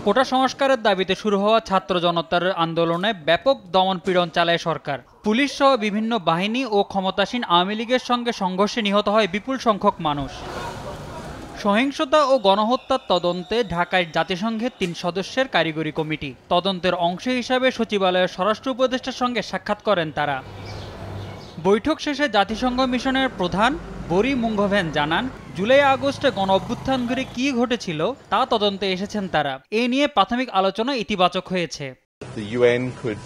কোটা সংস্কারের দাবিতে শুরু হওয়া ছাত্র জনতার আন্দোলনে ব্যাপক দমন-পীড়ন চালায় সরকার। পুলিশ সহ বিভিন্ন বাহিনী ও ক্ষমতাসীন আওয়ামী লীগের সঙ্গে সংঘর্ষে নিহত হয় বিপুল সংখ্যক মানুষ। সহিংসতা ও গণহত্যার তদন্তে ঢাকায় জাতিসংঘের ৩ সদস্যের কারিগরি কমিটি তদন্তের অংশ হিসাবে সচিবালয়ের স্বরাষ্ট্র উপদেষ্টার সঙ্গে সাক্ষাৎ করেন তারা। বৈঠক শেষে জাতিসংঘ মিশনের প্রধান বরি মুঙ্গভেন জানান, জুলাই আগস্টে গণ-অভ্যুত্থান ঘিরে কী ঘটেছিল তা তদন্তে এসেছেন তারা। এ নিয়ে প্রাথমিক আলোচনা ইতিবাচক হয়েছে। The UN could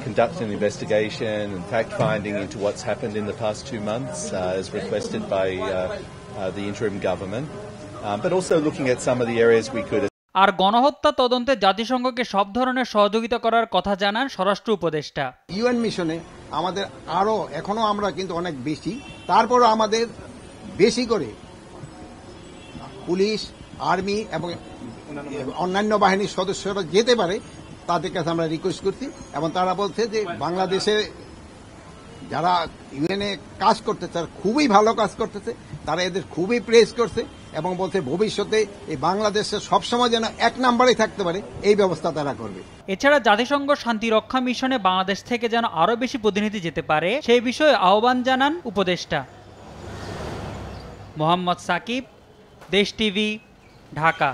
conduct an investigation and fact-finding into what's happened in the past 2 months, as requested by the interim government, but also looking at some of the areas we could. আর গণহত্যা তদন্তে জাতিসংঘকে সব ধরনের সহযোগিতা করার কথা জানান স্বরাষ্ট্র উপদেষ্টা। ইউএন মিশনে আমাদের এখনো আমরা কিন্তু অনেক বেশি, তারপরও আমাদের বেশি করে পুলিশ, আর্মি এবং অন্যান্য বাহিনীর সদস্যরা যেতে পারে, তাদের কাছে আমরা রিকোয়েস্ট করছি। এবং তারা বলছে যে বাংলাদেশে যারা ইউএনএ কাজ করতেছে তারা খুবই ভালো কাজ করতেছে, তারা এদের খুবই প্রেস করছে এবং বলছে ভবিষ্যতে এই বাংলাদেশে সবসময় যেন 1 নম্বরে থাকতে পারে এই ব্যবস্থা তারা করবে। এছাড়া জাতিসংঘ শান্তিরক্ষা মিশনে বাংলাদেশ থেকে যেন আরও বেশি প্রতিনিধি যেতে পারে সেই বিষয়ে আহ্বান জানান উপদেষ্টা। মোহাম্মদ সাকিব, দেশ টিভি, ঢাকা।